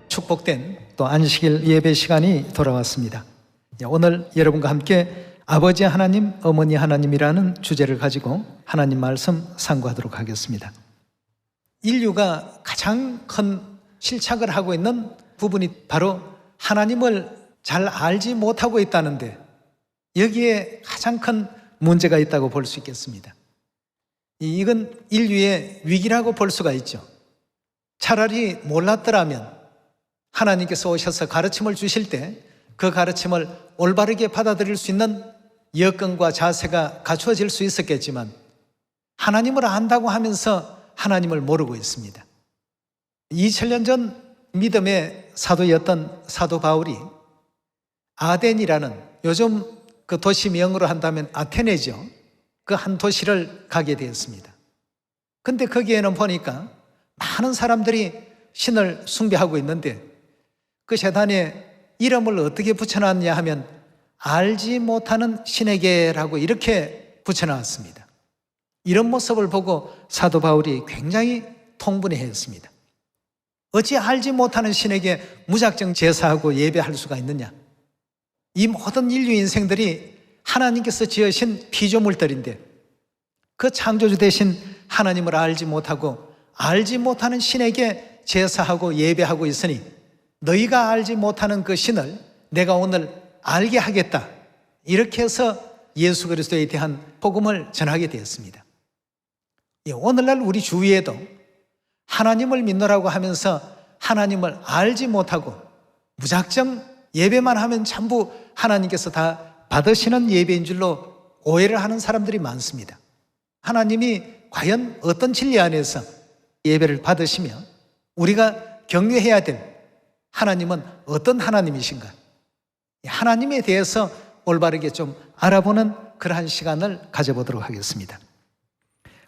축복된 또 안식일 예배 시간이 돌아왔습니다. 오늘 여러분과 함께 아버지 하나님, 어머니 하나님이라는 주제를 가지고 하나님 말씀 상고하도록 하겠습니다. 인류가 가장 큰 실착을 하고 있는 부분이 바로 하나님을 잘 알지 못하고 있다는데, 여기에 가장 큰 문제가 있다고 볼 수 있겠습니다. 이건 인류의 위기라고 볼 수가 있죠. 차라리 몰랐더라면 하나님께서 오셔서 가르침을 주실 때 그 가르침을 올바르게 받아들일 수 있는 여건과 자세가 갖추어질 수 있었겠지만, 하나님을 안다고 하면서 하나님을 모르고 있습니다. 2000년 전 믿음의 사도였던 사도 바울이 아덴이라는, 요즘 그 도시명으로 한다면 아테네죠, 그 한 도시를 가게 되었습니다. 근데 거기에는 보니까 많은 사람들이 신을 숭배하고 있는데, 그 제단에 이름을 어떻게 붙여놨냐 하면 알지 못하는 신에게라고 이렇게 붙여놨습니다. 이런 모습을 보고 사도 바울이 굉장히 통분해했습니다. 어찌 알지 못하는 신에게 무작정 제사하고 예배할 수가 있느냐? 이 모든 인류 인생들이 하나님께서 지으신 피조물들인데, 그 창조주 되신 하나님을 알지 못하고 알지 못하는 신에게 제사하고 예배하고 있으니, 너희가 알지 못하는 그 신을 내가 오늘 알게 하겠다, 이렇게 해서 예수 그리스도에 대한 복음을 전하게 되었습니다. 오늘날 우리 주위에도 하나님을 믿노라고 하면서 하나님을 알지 못하고 무작정 예배만 하면 전부 하나님께서 다 받으시는 예배인 줄로 오해를 하는 사람들이 많습니다. 하나님이 과연 어떤 진리 안에서 예배를 받으시며 우리가 경외해야 될 하나님은 어떤 하나님이신가? 하나님에 대해서 올바르게 좀 알아보는 그러한 시간을 가져보도록 하겠습니다.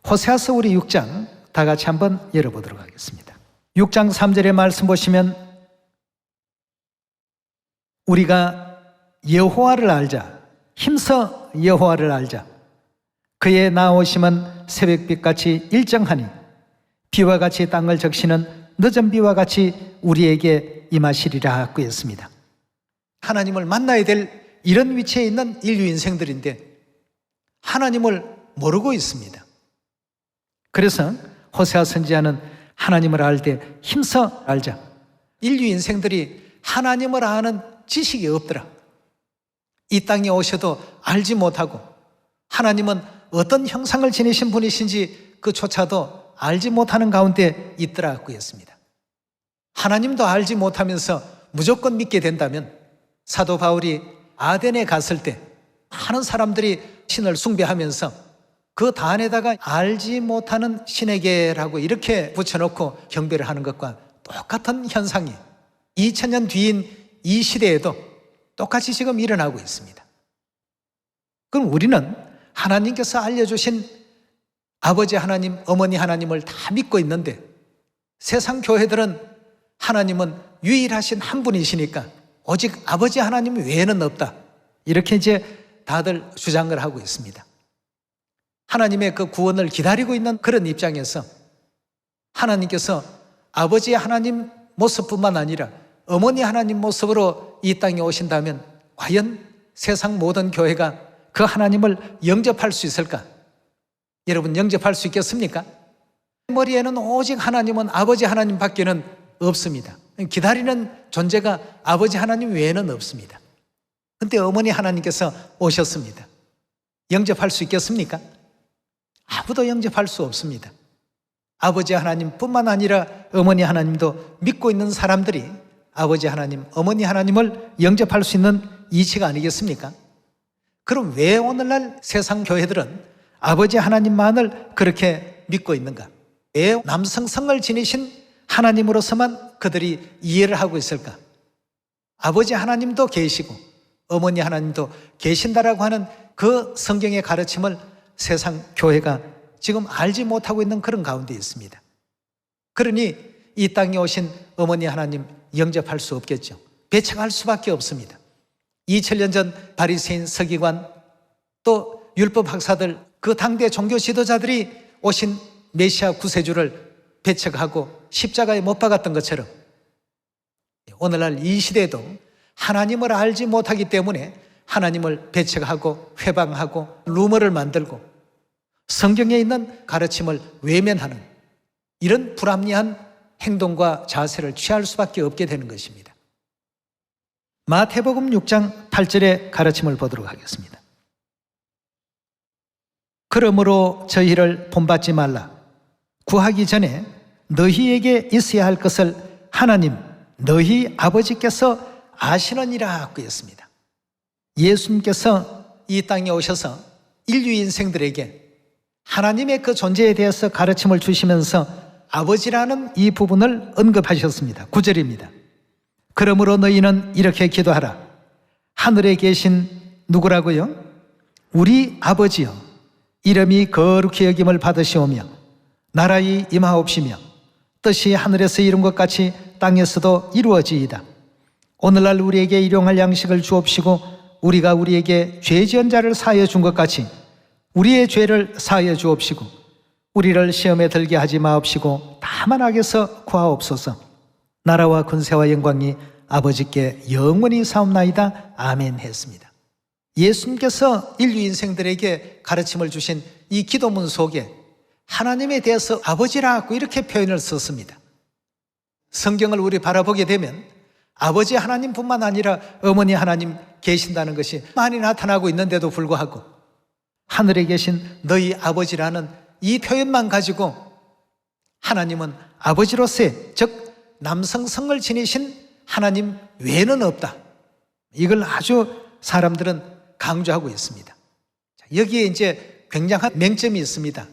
호세아서 우리 6장 다 같이 한번 열어보도록 하겠습니다. 6장 3절의 말씀 보시면, 우리가 여호와를 알자, 힘써 여호와를 알자. 그의 나오심은 새벽빛같이 일정하니 비와 같이 땅을 적시는 늦은 비와 같이 우리에게 임하시리라 했습니다. 하나님을 만나야 될 이런 위치에 있는 인류 인생들인데 하나님을 모르고 있습니다. 그래서 호세아 선지자는 하나님을 알 때 힘써 알자. 인류 인생들이 하나님을 아는 지식이 없더라. 이 땅에 오셔도 알지 못하고 하나님은 어떤 형상을 지니신 분이신지 그조차도 알지 못하는 가운데 있더라고 했습니다. 하나님도 알지 못하면서 무조건 믿게 된다면, 사도 바울이 아덴에 갔을 때 많은 사람들이 신을 숭배하면서 그 단에다가 알지 못하는 신에게라고 이렇게 붙여놓고 경배를 하는 것과 똑같은 현상이 2000년 뒤인 이 시대에도 똑같이 지금 일어나고 있습니다. 그럼 우리는 하나님께서 알려주신 아버지 하나님, 어머니 하나님을 다 믿고 있는데, 세상 교회들은 하나님은 유일하신 한 분이시니까 오직 아버지 하나님 외에는 없다, 이렇게 이제 다들 주장을 하고 있습니다. 하나님의 그 구원을 기다리고 있는 그런 입장에서 하나님께서 아버지 하나님 모습뿐만 아니라 어머니 하나님 모습으로 이 땅에 오신다면 과연 세상 모든 교회가 그 하나님을 영접할 수 있을까? 여러분, 영접할 수 있겠습니까? 머리에는 오직 하나님은 아버지 하나님 밖에는 없습니다. 기다리는 존재가 아버지 하나님 외에는 없습니다. 근데 어머니 하나님께서 오셨습니다. 영접할 수 있겠습니까? 아무도 영접할 수 없습니다. 아버지 하나님뿐만 아니라 어머니 하나님도 믿고 있는 사람들이 아버지 하나님, 어머니 하나님을 영접할 수 있는 이치가 아니겠습니까? 그럼 왜 오늘날 세상 교회들은 아버지 하나님만을 그렇게 믿고 있는가? 왜 남성성을 지니신 하나님으로서만 그들이 이해를 하고 있을까? 아버지 하나님도 계시고 어머니 하나님도 계신다라고 하는 그 성경의 가르침을 세상 교회가 지금 알지 못하고 있는 그런 가운데 있습니다. 그러니 이 땅에 오신 어머니 하나님 영접할 수 없겠죠. 배척할 수밖에 없습니다. 2000년 전 바리새인 서기관, 또 율법 학사들, 그 당대 종교 지도자들이 오신 메시아 구세주를 배척하고 십자가에 못 박았던 것처럼 오늘날 이 시대도 하나님을 알지 못하기 때문에 하나님을 배척하고 회방하고 루머를 만들고 성경에 있는 가르침을 외면하는 이런 불합리한 행동과 자세를 취할 수밖에 없게 되는 것입니다. 마태복음 6장 8절의 가르침을 보도록 하겠습니다. 그러므로 저희를 본받지 말라. 구하기 전에 너희에게 있어야 할 것을 하나님 너희 아버지께서 아시느니라 그랬습니다. 예수님께서 이 땅에 오셔서 인류 인생들에게 하나님의 그 존재에 대해서 가르침을 주시면서 아버지라는 이 부분을 언급하셨습니다. 9절입니다. 그러므로 너희는 이렇게 기도하라. 하늘에 계신 누구라고요? 우리 아버지여, 이름이 거룩히 여김을 받으시오며 나라의 임하옵시며 뜻이 하늘에서 이룬 것 같이 땅에서도 이루어지이다. 오늘날 우리에게 일용할 양식을 주옵시고 우리가 우리에게 죄 지은 자를 사하여 준 것 같이 우리의 죄를 사하여 주옵시고 우리를 시험에 들게 하지 마옵시고 다만 악에서 구하옵소서. 나라와 권세와 영광이 아버지께 영원히 사옵나이다. 아멘 했습니다. 예수님께서 인류 인생들에게 가르침을 주신 이 기도문 속에 하나님에 대해서 아버지라고 이렇게 표현을 썼습니다. 성경을 우리 바라보게 되면 아버지 하나님뿐만 아니라 어머니 하나님 계신다는 것이 많이 나타나고 있는데도 불구하고 하늘에 계신 너희 아버지라는 이 표현만 가지고 하나님은 아버지로서의 즉 남성성을 지니신 하나님 외에는 없다. 이걸 아주 사람들은 강조하고 있습니다. 여기에 이제 굉장한 맹점이 있습니다.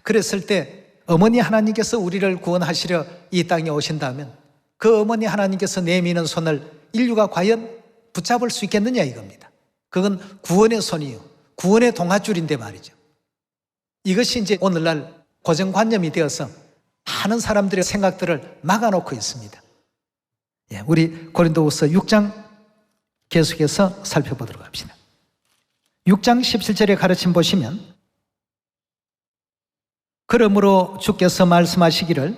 그랬을 때 어머니 하나님께서 우리를 구원하시려 이 땅에 오신다면 그 어머니 하나님께서 내미는 손을 인류가 과연 붙잡을 수 있겠느냐 이겁니다. 그건 구원의 손이요, 구원의 동아줄인데 말이죠. 이것이 이제 오늘날 고정관념이 되어서 많은 사람들의 생각들을 막아놓고 있습니다. 우리 고린도후서 6장 계속해서 살펴보도록 합시다. 6장 17절의 가르침 보시면 그러므로 주께서 말씀하시기를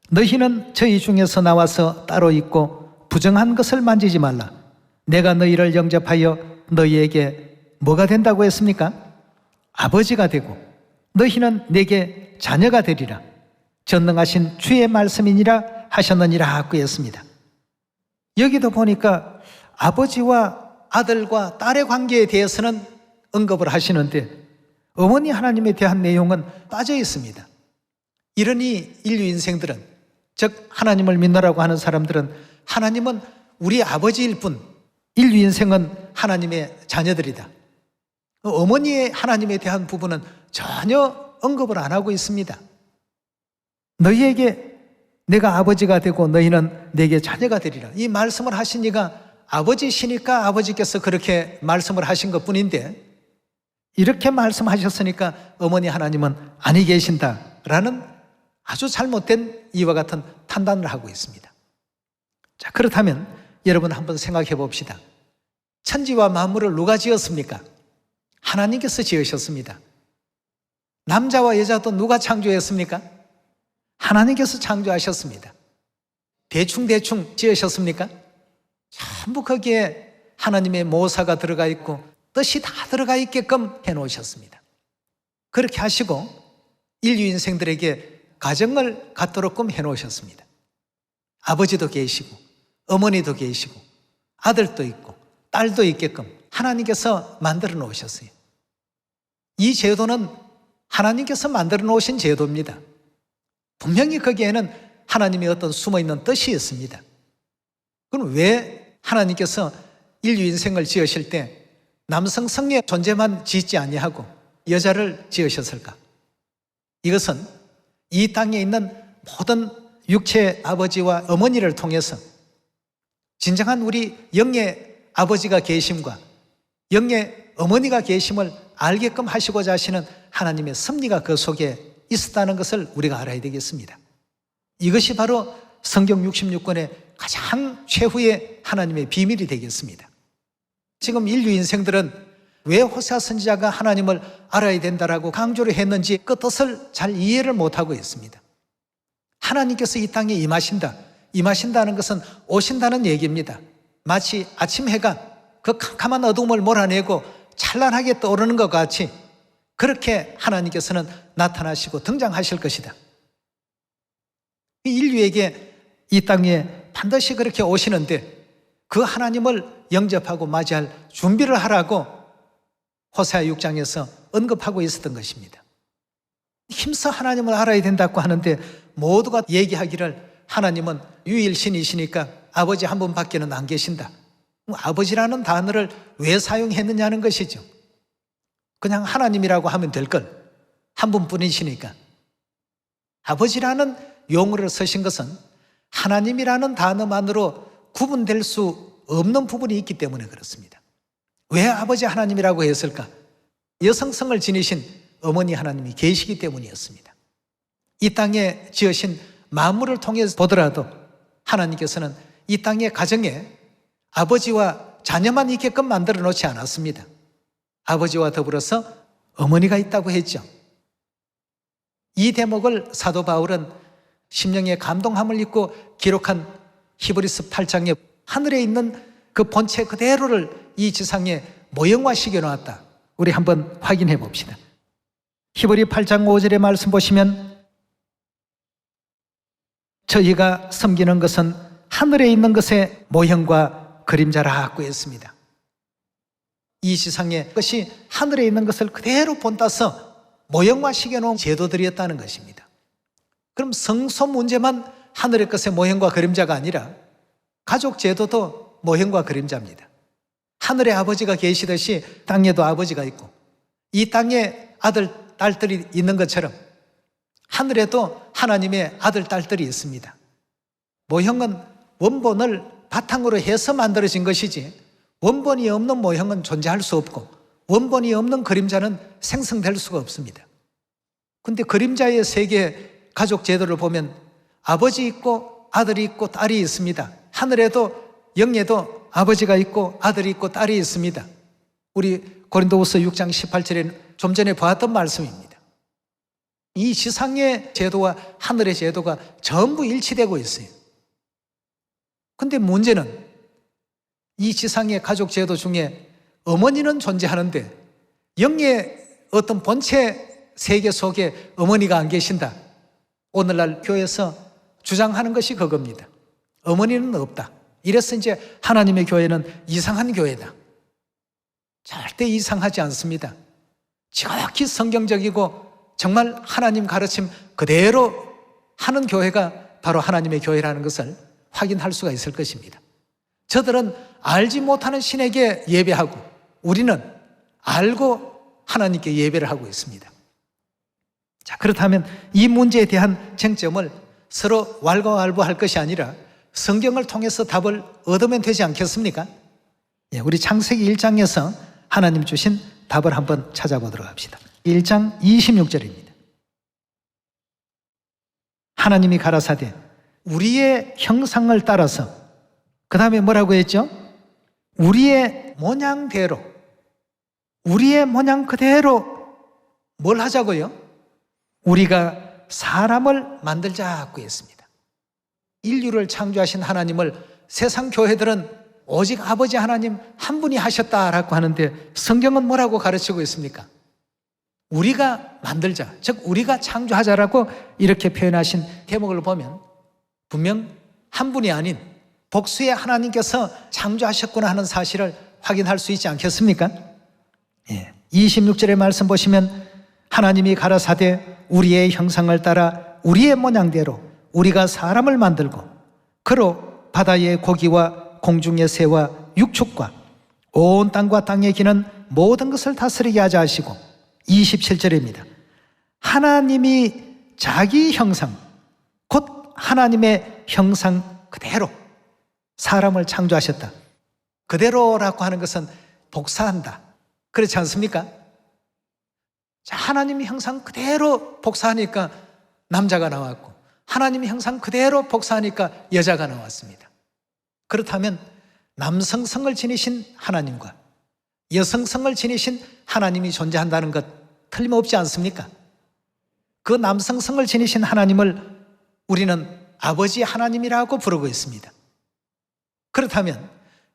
너희는 저희 중에서 나와서 따로 있고 부정한 것을 만지지 말라. 내가 너희를 영접하여 너희에게 뭐가 된다고 했습니까? 아버지가 되고 너희는 내게 자녀가 되리라. 전능하신 주의 말씀이니라 하셨느니라 하고 했습니다. 여기도 보니까 아버지와 아들과 딸의 관계에 대해서는 언급을 하시는데 어머니 하나님에 대한 내용은 빠져 있습니다. 이러니 인류 인생들은 즉 하나님을 믿노라고 하는 사람들은 하나님은 우리 아버지일 뿐 인류 인생은 하나님의 자녀들이다. 어머니의 하나님에 대한 부분은 전혀 언급을 안 하고 있습니다. 너희에게 내가 아버지가 되고 너희는 내게 자녀가 되리라. 이 말씀을 하신 이가 아버지시니까 아버지께서 그렇게 말씀을 하신 것뿐인데 이렇게 말씀하셨으니까 어머니 하나님은 아니 계신다라는 아주 잘못된 이와 같은 판단을 하고 있습니다. 자, 그렇다면 여러분 한번 생각해 봅시다. 천지와 만물을 누가 지었습니까? 하나님께서 지으셨습니다. 남자와 여자도 누가 창조했습니까? 하나님께서 창조하셨습니다. 대충 지으셨습니까? 전부 거기에 하나님의 모사가 들어가 있고 뜻이 다 들어가 있게끔 해놓으셨습니다. 그렇게 하시고 인류 인생들에게 가정을 갖도록끔 해놓으셨습니다. 아버지도 계시고 어머니도 계시고 아들도 있고 딸도 있게끔 하나님께서 만들어 놓으셨어요. 이 제도는 하나님께서 만들어 놓으신 제도입니다. 분명히 거기에는 하나님의 어떤 숨어있는 뜻이 있습니다. 그럼 왜 하나님께서 인류 인생을 지으실 때 남성 성의 존재만 짓지 아니하고 여자를 지으셨을까? 이것은 이 땅에 있는 모든 육체의 아버지와 어머니를 통해서 진정한 우리 영의 아버지가 계심과 영의 어머니가 계심을 알게끔 하시고자 하시는 하나님의 섭리가 그 속에 있었다는 것을 우리가 알아야 되겠습니다. 이것이 바로 성경 66권의 가장 최후의 하나님의 비밀이 되겠습니다. 지금 인류 인생들은 왜 호세아 선지자가 하나님을 알아야 된다라고 강조를 했는지 그 뜻을 잘 이해를 못하고 있습니다. 하나님께서 이 땅에 임하신다, 임하신다는 것은 오신다는 얘기입니다. 마치 아침 해가 그 캄캄한 어둠을 몰아내고 찬란하게 떠오르는 것 같이 그렇게 하나님께서는 나타나시고 등장하실 것이다. 인류에게 이 땅에 반드시 그렇게 오시는데 그 하나님을 영접하고 맞이할 준비를 하라고 호세아 6장에서 언급하고 있었던 것입니다. 힘써 하나님을 알아야 된다고 하는데 모두가 얘기하기를 하나님은 유일신이시니까 아버지 한 분밖에는 안 계신다. 아버지라는 단어를 왜 사용했느냐는 것이죠. 그냥 하나님이라고 하면 될 걸. 한 분뿐이시니까. 아버지라는 용어를 쓰신 것은 하나님이라는 단어만으로 구분될 수 없는 부분이 있기 때문에 그렇습니다. 왜 아버지 하나님이라고 했을까? 여성성을 지니신 어머니 하나님이 계시기 때문이었습니다. 이 땅에 지으신 만물을 통해 보더라도 하나님께서는 이 땅의 가정에 아버지와 자녀만 있게끔 만들어 놓지 않았습니다. 아버지와 더불어서 어머니가 있다고 했죠. 이 대목을 사도 바울은 심령의 감동함을 입고 기록한 히브리서 8장에 하늘에 있는 그 본체 그대로를 이 지상에 모형화시켜 놓았다. 우리 한번 확인해 봅시다. 히브리 8장 5절의 말씀 보시면 저희가 섬기는 것은 하늘에 있는 것의 모형과 그림자라고 했습니다. 이 지상의 것이 하늘에 있는 것을 그대로 본따서 모형화시켜 놓은 제도들이었다는 것입니다. 그럼 성소 문제만 하늘의 것의 모형과 그림자가 아니라 가족 제도도 모형과 그림자입니다. 하늘에 아버지가 계시듯이 땅에도 아버지가 있고 이 땅에 아들, 딸들이 있는 것처럼 하늘에도 하나님의 아들, 딸들이 있습니다. 모형은 원본을 바탕으로 해서 만들어진 것이지 원본이 없는 모형은 존재할 수 없고 원본이 없는 그림자는 생성될 수가 없습니다. 그런데 그림자의 세계 가족 제도를 보면 아버지 있고 아들이 있고 딸이 있습니다. 하늘에도 영예도 아버지가 있고 아들이 있고 딸이 있습니다. 우리 고린도후서 6장 18절에 좀 전에 보았던 말씀입니다. 이 지상의 제도와 하늘의 제도가 전부 일치되고 있어요. 그런데 문제는 이 지상의 가족 제도 중에 어머니는 존재하는데 영의 어떤 본체 세계 속에 어머니가 안 계신다. 오늘날 교회에서 주장하는 것이 그겁니다. 어머니는 없다. 이래서 이제 하나님의 교회는 이상한 교회다. 절대 이상하지 않습니다. 정확히 성경적이고 정말 하나님 가르침 그대로 하는 교회가 바로 하나님의 교회라는 것을 확인할 수가 있을 것입니다. 저들은 알지 못하는 신에게 예배하고 우리는 알고 하나님께 예배를 하고 있습니다. 자, 그렇다면 이 문제에 대한 쟁점을 서로 왈가왈부할 것이 아니라 성경을 통해서 답을 얻으면 되지 않겠습니까? 예, 우리 창세기 1장에서 하나님 주신 답을 한번 찾아보도록 합시다. 1장 26절입니다. 하나님이 가라사대 우리의 형상을 따라서 그 다음에 뭐라고 했죠? 우리의 모양대로 우리의 모양 그대로 뭘 하자고요? 우리가 사람을 만들자고 했습니다. 인류를 창조하신 하나님을 세상 교회들은 오직 아버지 하나님 한 분이 하셨다라고 하는데 성경은 뭐라고 가르치고 있습니까? 우리가 만들자, 즉 우리가 창조하자라고 이렇게 표현하신 대목을 보면 분명 한 분이 아닌 복수의 하나님께서 창조하셨구나 하는 사실을 확인할 수 있지 않겠습니까? 예. 26절의 말씀 보시면 하나님이 가라사대 우리의 형상을 따라 우리의 모양대로 우리가 사람을 만들고 그로 바다의 고기와 공중의 새와 육축과 온 땅과 땅에 기는 모든 것을 다스리게 하자 하시고 27절입니다. 하나님이 자기 형상 곧 하나님의 형상 그대로 사람을 창조하셨다. 그대로라고 하는 것은 복사한다. 그렇지 않습니까? 자, 하나님의 형상 그대로 복사하니까 남자가 나왔고 하나님의 형상 그대로 복사하니까 여자가 나왔습니다. 그렇다면 남성성을 지니신 하나님과 여성성을 지니신 하나님이 존재한다는 것 틀림없지 않습니까? 그 남성성을 지니신 하나님을 우리는 아버지 하나님이라고 부르고 있습니다. 그렇다면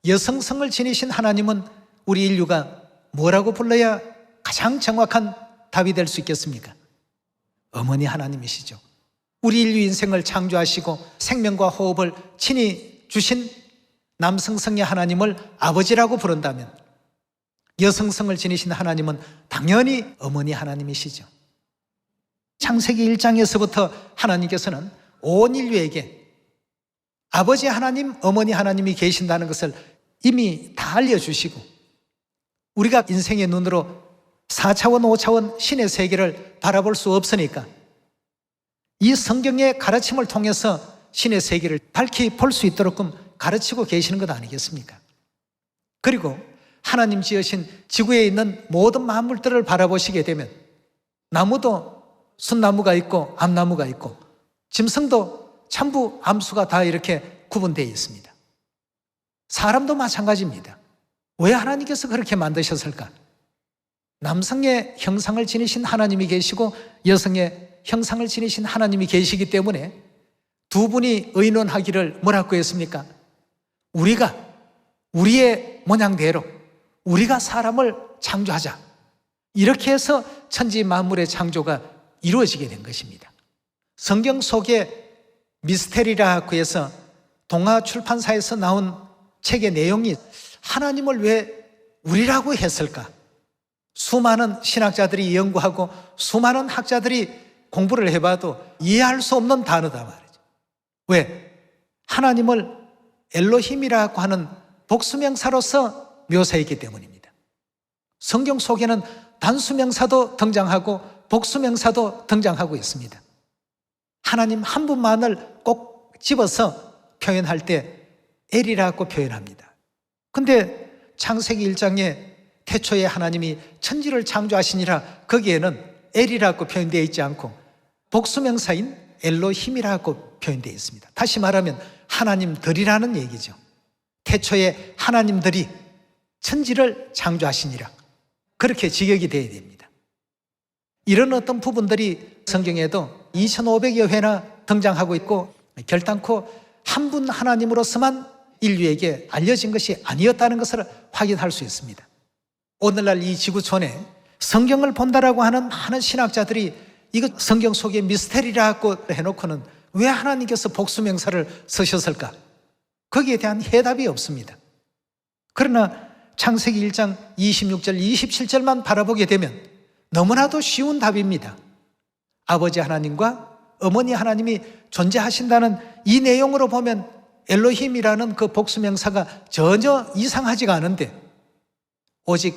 여성성을 지니신 하나님은 우리 인류가 뭐라고 불러야 가장 정확한 답이 될 수 있겠습니까? 어머니 하나님이시죠. 우리 인류 인생을 창조하시고 생명과 호흡을 친히 주신 남성성의 하나님을 아버지라고 부른다면 여성성을 지니신 하나님은 당연히 어머니 하나님이시죠. 창세기 1장에서부터 하나님께서는 온 인류에게 아버지 하나님, 어머니 하나님이 계신다는 것을 이미 다 알려주시고 우리가 인생의 눈으로 4차원, 5차원 신의 세계를 바라볼 수 없으니까 이 성경의 가르침을 통해서 신의 세계를 밝히 볼 수 있도록끔 가르치고 계시는 것 아니겠습니까? 그리고 하나님 지으신 지구에 있는 모든 만물들을 바라보시게 되면 나무도 순나무가 있고 암나무가 있고 짐승도 참부, 암수가 다 이렇게 구분되어 있습니다. 사람도 마찬가지입니다. 왜 하나님께서 그렇게 만드셨을까? 남성의 형상을 지니신 하나님이 계시고 여성의 형상을 지니신 하나님이 계시기 때문에 두 분이 의논하기를 뭐라고 했습니까? 우리가 우리의 모양대로 우리가 사람을 창조하자. 이렇게 해서 천지 만물의 창조가 이루어지게 된 것입니다. 성경 속에 미스테리라고 해서 동화 출판사에서 나온 책의 내용이 하나님을 왜 우리라고 했을까? 수많은 신학자들이 연구하고 수많은 학자들이 공부를 해봐도 이해할 수 없는 단어다 말이죠. 왜? 하나님을 엘로힘이라고 하는 복수명사로서 묘사했기 때문입니다. 성경 속에는 단수명사도 등장하고 복수명사도 등장하고 있습니다. 하나님 한 분만을 꼭 집어서 표현할 때 엘이라고 표현합니다. 근데 창세기 1장에 태초에 하나님이 천지를 창조하시니라 거기에는 엘이라고 표현되어 있지 않고 복수명사인 엘로힘이라고 표현되어 있습니다. 다시 말하면 하나님들이라는 얘기죠. 태초에 하나님들이 천지를 창조하시니라 그렇게 직역이 되어야 됩니다. 이런 어떤 부분들이 성경에도 2500여 회나 등장하고 있고 결단코 한 분 하나님으로서만 인류에게 알려진 것이 아니었다는 것을 확인할 수 있습니다. 오늘날 이 지구촌에 성경을 본다라고 하는 많은 신학자들이 이거 성경 속에 미스테리라고 해놓고는 왜 하나님께서 복수명사를 쓰셨을까? 거기에 대한 해답이 없습니다. 그러나 창세기 1장 26절, 27절만 바라보게 되면 너무나도 쉬운 답입니다. 아버지 하나님과 어머니 하나님이 존재하신다는 이 내용으로 보면 엘로힘이라는 그 복수명사가 전혀 이상하지가 않은데 오직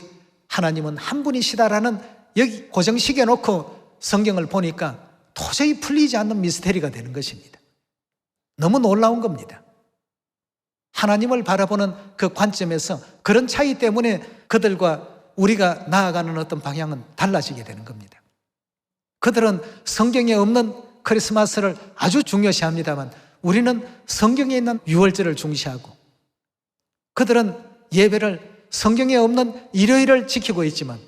하나님은 한 분이시다라는 여기 고정시켜 놓고 성경을 보니까 도저히 풀리지 않는 미스테리가 되는 것입니다. 너무 놀라운 겁니다. 하나님을 바라보는 그 관점에서 그런 차이 때문에 그들과 우리가 나아가는 어떤 방향은 달라지게 되는 겁니다. 그들은 성경에 없는 크리스마스를 아주 중요시합니다만 우리는 성경에 있는 유월절을 중시하고 그들은 예배를 성경에 없는 일요일을 지키고 있지만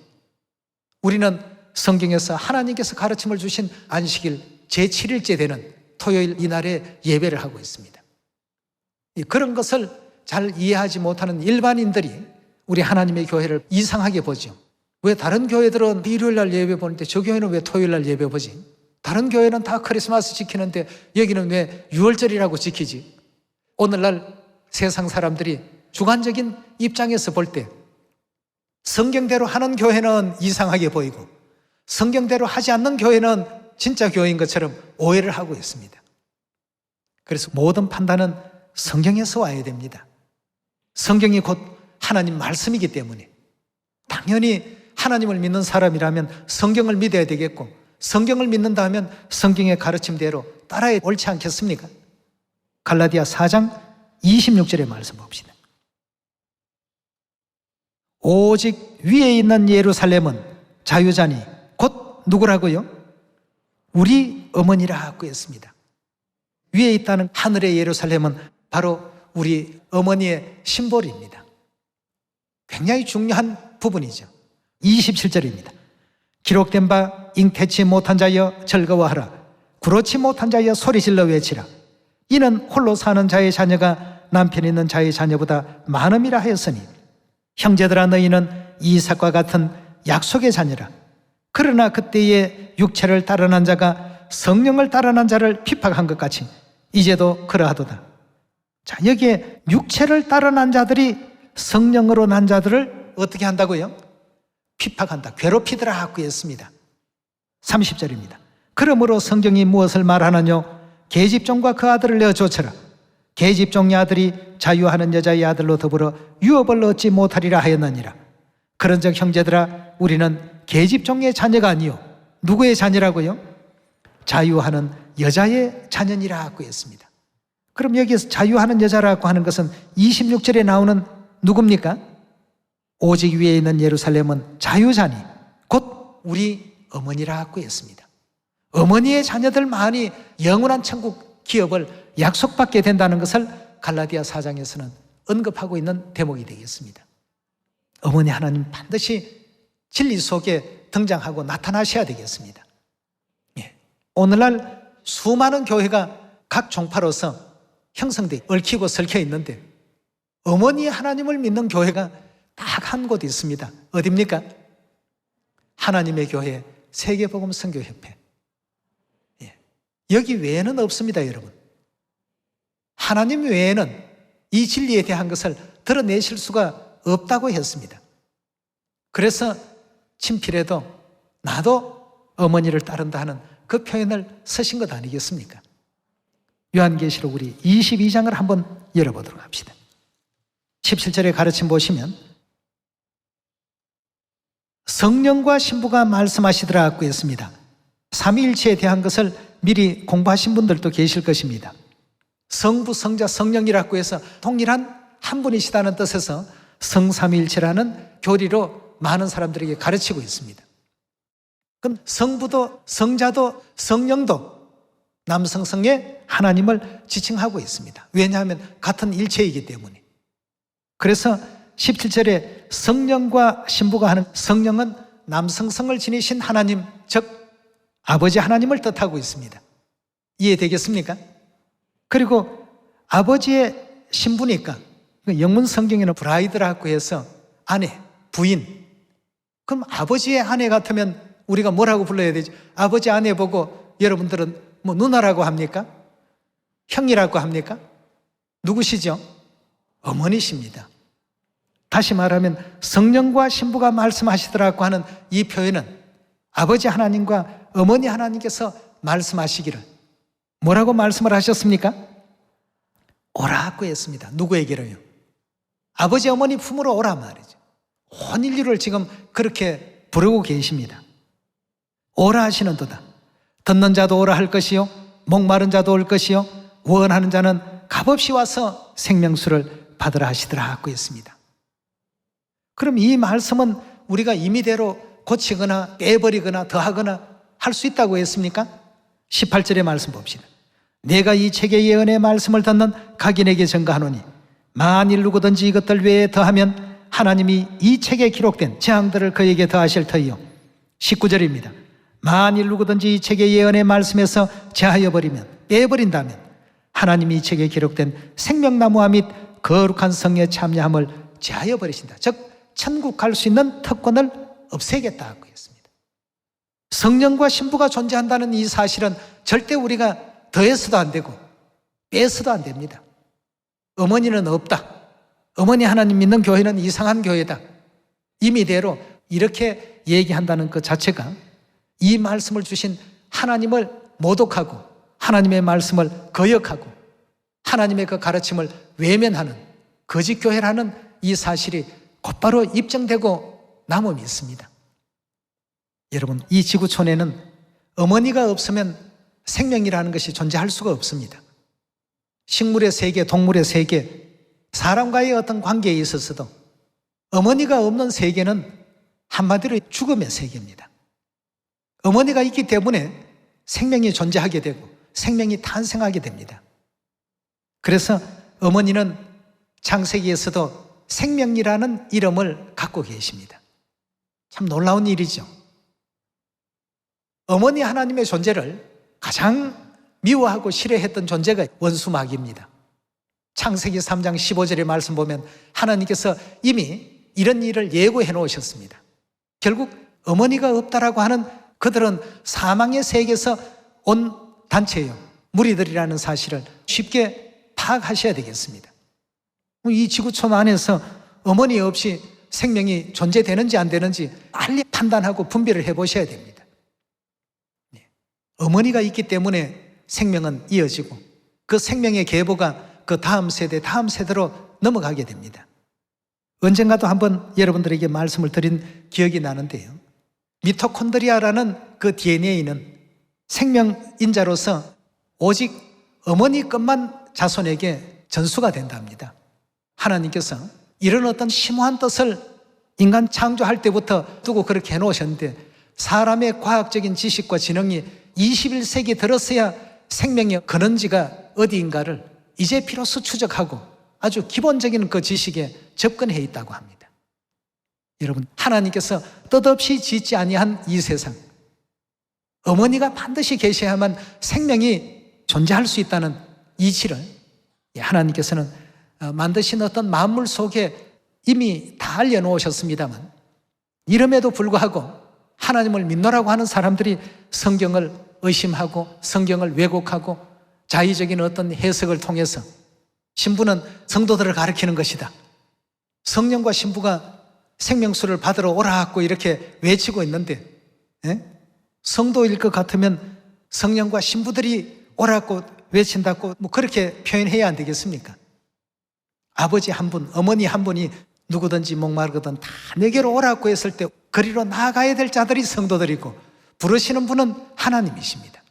우리는 성경에서 하나님께서 가르침을 주신 안식일 제7일째 되는 토요일 이날에 예배를 하고 있습니다. 그런 것을 잘 이해하지 못하는 일반인들이 우리 하나님의 교회를 이상하게 보죠. 왜 다른 교회들은 일요일 날 예배 보는데 저 교회는 왜 토요일 날 예배 보지? 다른 교회는 다 크리스마스 지키는데 여기는 왜 유월절이라고 지키지? 오늘날 세상 사람들이 주관적인 입장에서 볼 때 성경대로 하는 교회는 이상하게 보이고 성경대로 하지 않는 교회는 진짜 교회인 것처럼 오해를 하고 있습니다. 그래서 모든 판단은 성경에서 와야 됩니다. 성경이 곧 하나님 말씀이기 때문에 당연히 하나님을 믿는 사람이라면 성경을 믿어야 되겠고 성경을 믿는다 하면 성경의 가르침대로 따라야 옳지 않겠습니까? 갈라디아 4장 26절의 말씀 봅시다. 오직 위에 있는 예루살렘은 자유자니 곧 누구라고요? 우리 어머니라고 했습니다. 위에 있다는 하늘의 예루살렘은 바로 우리 어머니의 심볼입니다. 굉장히 중요한 부분이죠. 27절입니다. 기록된 바 잉태치 못한 자여 즐거워하라. 구로치 못한 자여 소리질러 외치라. 이는 홀로 사는 자의 자녀가 남편 있는 자의 자녀보다 많음이라 하였으니 형제들아 너희는 이삭과 같은 약속의 자녀라. 그러나 그때의 육체를 따르는 자가 성령을 따르는 자를 핍박한 것 같이 이제도 그러하도다. 자, 여기에 육체를 따르는 자들이 성령으로 난 자들을 어떻게 한다고요? 핍박한다. 괴롭히더라 하고 했습니다. 30절입니다. 그러므로 성경이 무엇을 말하느뇨? 계집종과 그 아들을 내어 쫓으라. 계집종의 아들이 자유하는 여자의 아들로 더불어 유업을 얻지 못하리라 하였느니라. 그런즉 형제들아 우리는 계집종의 자녀가 아니요 누구의 자녀라고요? 자유하는 여자의 자녀니라 하고 했습니다. 그럼 여기서 자유하는 여자라고 하는 것은 26절에 나오는 누굽니까? 오직 위에 있는 예루살렘은 자유자니 곧 우리 어머니라 하고 했습니다. 어머니의 자녀들만이 영원한 천국 기업을 약속받게 된다는 것을 갈라디아 4장에서는 언급하고 있는 대목이 되겠습니다. 어머니 하나님 반드시 진리 속에 등장하고 나타나셔야 되겠습니다. 예. 오늘날 수많은 교회가 각 종파로서 형성돼 얽히고 설켜 있는데 어머니 하나님을 믿는 교회가 딱 한 곳 있습니다. 어디입니까? 하나님의 교회 세계복음 선교협회. 예. 여기 외에는 없습니다, 여러분. 하나님 외에는 이 진리에 대한 것을 드러내실 수가 없다고 했습니다. 그래서 친필에도 나도 어머니를 따른다 하는 그 표현을 쓰신 것 아니겠습니까? 요한계시록 우리 22장을 한번 열어보도록 합시다. 17절의 가르침 보시면 성령과 신부가 말씀하시더라 하고 했습니다. 삼위일체에 대한 것을 미리 공부하신 분들도 계실 것입니다. 성부, 성자, 성령이라고 해서 동일한 한 분이시다는 뜻에서 성삼위일체라는 교리로 많은 사람들에게 가르치고 있습니다. 그럼 성부도 성자도 성령도 남성성의 하나님을 지칭하고 있습니다. 왜냐하면 같은 일체이기 때문에. 그래서 17절에 성령과 신부가 하는 성령은 남성성을 지니신 하나님, 즉 아버지 하나님을 뜻하고 있습니다. 이해되겠습니까? 그리고 아버지의 신부니까 영문 성경에는 브라이드라고 해서 아내, 부인. 그럼 아버지의 아내 같으면 우리가 뭐라고 불러야 되죠? 아버지 아내 보고 여러분들은 뭐 누나라고 합니까? 형이라고 합니까? 누구시죠? 어머니십니다. 다시 말하면 성령과 신부가 말씀하시더라고 하는 이 표현은 아버지 하나님과 어머니 하나님께서 말씀하시기를 뭐라고 말씀을 하셨습니까? 오라고 했습니다. 누구에게로요? 아버지 어머니 품으로 오라 말이죠. 온 인류를 지금 그렇게 부르고 계십니다. 오라 하시는도다. 듣는 자도 오라 할 것이요 목마른 자도 올 것이요 원하는 자는 값없이 와서 생명수를 받으라 하시더라 하고 했습니다. 그럼 이 말씀은 우리가 임의대로 고치거나 빼버리거나 더하거나 할 수 있다고 했습니까? 18절의 말씀 봅시다. 내가 이 책의 예언의 말씀을 듣는 각인에게 전가하노니 만일 누구든지 이것들 외에 더하면 하나님이 이 책에 기록된 재앙들을 그에게 더하실 터이요. 19절입니다. 만일 누구든지 이 책의 예언의 말씀에서 제하여 버리면 빼버린다면 하나님이 이 책에 기록된 생명나무와 및 거룩한 성에 참여함을 제하여 버리신다. 즉 천국 갈 수 있는 특권을 없애겠다 하고 했습니다. 성령과 신부가 존재한다는 이 사실은 절대 우리가 더해서도 안 되고 빼서도 안 됩니다. 어머니는 없다. 어머니 하나님 믿는 교회는 이상한 교회다. 임의대로 이렇게 얘기한다는 것 자체가 이 말씀을 주신 하나님을 모독하고 하나님의 말씀을 거역하고 하나님의 그 가르침을 외면하는 거짓 교회라는 이 사실이 곧바로 입증되고 남음이 있습니다. 여러분, 이 지구촌에는 어머니가 없으면 생명이라는 것이 존재할 수가 없습니다. 식물의 세계, 동물의 세계, 사람과의 어떤 관계에 있어서도 어머니가 없는 세계는 한마디로 죽음의 세계입니다. 어머니가 있기 때문에 생명이 존재하게 되고 생명이 탄생하게 됩니다. 그래서 어머니는 창세기에서도 생명이라는 이름을 갖고 계십니다. 참 놀라운 일이죠. 어머니 하나님의 존재를 가장 미워하고 싫어했던 존재가 원수 마귀입니다. 창세기 3장 15절의 말씀 보면 하나님께서 이미 이런 일을 예고해 놓으셨습니다. 결국 어머니가 없다라고 하는 그들은 사망의 세계에서 온 단체예요. 무리들이라는 사실을 쉽게 파악하셔야 되겠습니다. 이 지구촌 안에서 어머니 없이 생명이 존재되는지 안 되는지 빨리 판단하고 분별을 해보셔야 됩니다. 어머니가 있기 때문에 생명은 이어지고 그 생명의 계보가 그 다음 세대로 넘어가게 됩니다. 언젠가도 한번 여러분들에게 말씀을 드린 기억이 나는데요. 미토콘드리아라는 그 DNA는 생명인자로서 오직 어머니 것만 자손에게 전수가 된답니다. 하나님께서 이런 어떤 심오한 뜻을 인간 창조할 때부터 두고 그렇게 해놓으셨는데 사람의 과학적인 지식과 지능이 21세기 들었어야 생명의 근원지가 어디인가를 이제 비로소 추적하고 아주 기본적인 그 지식에 접근해 있다고 합니다. 여러분, 하나님께서 뜻없이 짓지 아니한 이 세상, 어머니가 반드시 계셔야만 생명이 존재할 수 있다는 이치를 하나님께서는 만드신 어떤 만물 속에 이미 다 알려놓으셨습니다만 이름에도 불구하고 하나님을 믿노라고 하는 사람들이 성경을 의심하고 성경을 왜곡하고 자의적인 어떤 해석을 통해서 신부는 성도들을 가리키는 것이다. 성령과 신부가 생명수를 받으러 오라고 이렇게 외치고 있는데 성도일 것 같으면 성령과 신부들이 오라고 외친다고 그렇게 표현해야 안 되겠습니까? 아버지 한 분, 어머니 한 분이 누구든지 목마르거든 다 내게로 오라고 했을 때 그리로 나아가야 될 자들이 성도들이고 부르시는 분은 하나님이십니다.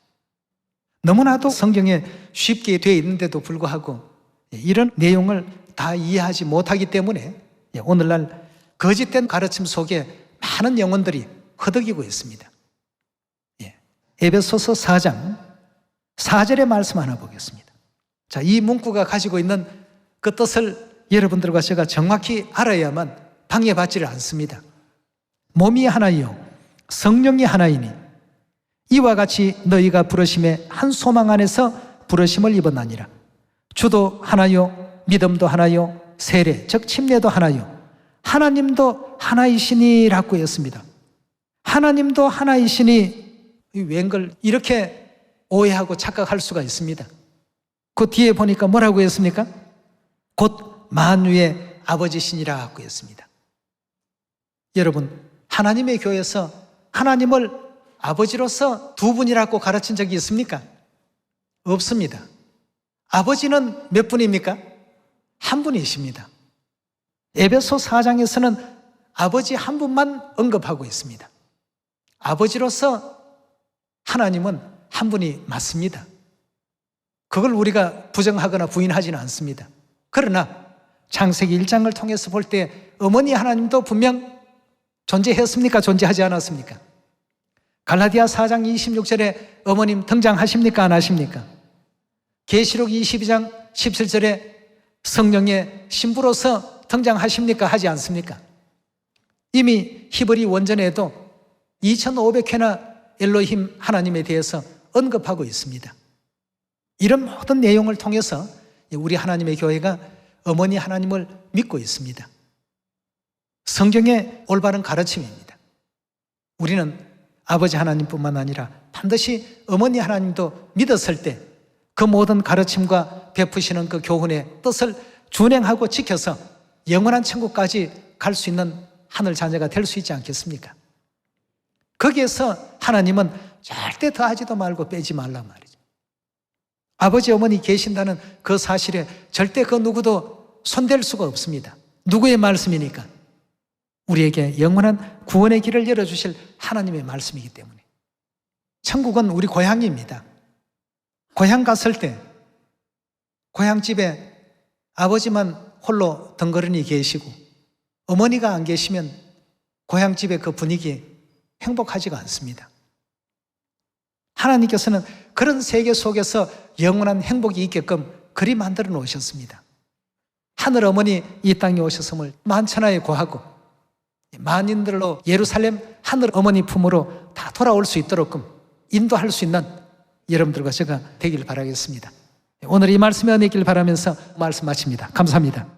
너무나도 성경에 쉽게 되어 있는데도 불구하고 이런 내용을 다 이해하지 못하기 때문에 오늘날 거짓된 가르침 속에 많은 영혼들이 허덕이고 있습니다. 에베소서 4장 4절의 말씀 하나 보겠습니다. 자, 이 문구가 가지고 있는 그 뜻을 여러분들과 제가 정확히 알아야만 방해받지를 않습니다. 몸이 하나이요 성령이 하나이니 이와 같이 너희가 부르심의 한 소망 안에서 부르심을 입었나니라. 주도 하나요 믿음도 하나요 세례 즉 침례도 하나요 하나님도 하나이시니라고 했습니다. 하나님도 하나이시니 웬걸 이렇게 오해하고 착각할 수가 있습니다. 그 뒤에 보니까 뭐라고 했습니까? 곧 만유의 아버지시니라고 했습니다. 여러분, 하나님의 교회에서 하나님을 아버지로서 두 분이라고 가르친 적이 있습니까? 없습니다. 아버지는 몇 분입니까? 한 분이십니다. 에베소 4장에서는 아버지 한 분만 언급하고 있습니다. 아버지로서 하나님은 한 분이 맞습니다. 그걸 우리가 부정하거나 부인하지는 않습니다. 그러나 창세기 1장을 통해서 볼 때 어머니 하나님도 분명 존재했습니까? 존재하지 않았습니까? 갈라디아 4장 26절에 어머님 등장하십니까? 안 하십니까? 계시록 22장 17절에 성령의 신부로서 등장하십니까? 하지 않습니까? 이미 히브리 원전에도 2500회나 엘로힘 하나님에 대해서 언급하고 있습니다. 이런 모든 내용을 통해서 우리 하나님의 교회가 어머니 하나님을 믿고 있습니다. 성경의 올바른 가르침입니다. 우리는 아버지 하나님뿐만 아니라 반드시 어머니 하나님도 믿었을 때 그 모든 가르침과 베푸시는 그 교훈의 뜻을 준행하고 지켜서 영원한 천국까지 갈 수 있는 하늘 자녀가 될 수 있지 않겠습니까? 거기에서 하나님은 절대 더하지도 말고 빼지 말란 말이죠. 아버지 어머니 계신다는 그 사실에 절대 그 누구도 손댈 수가 없습니다. 누구의 말씀이니까? 우리에게 영원한 구원의 길을 열어주실 하나님의 말씀이기 때문에. 천국은 우리 고향입니다. 고향 갔을 때 고향집에 아버지만 홀로 덩그러니 계시고 어머니가 안 계시면 고향집의 그 분위기 행복하지가 않습니다. 하나님께서는 그런 세계 속에서 영원한 행복이 있게끔 그리 만들어 놓으셨습니다. 하늘 어머니 이 땅에 오셨음을 만천하에 고하고 만인들로 예루살렘 하늘 어머니 품으로 다 돌아올 수 있도록 인도할 수 있는 여러분들과 제가 되길 바라겠습니다. 오늘 이 말씀이 은혜 있길 바라면서 말씀 마칩니다. 감사합니다.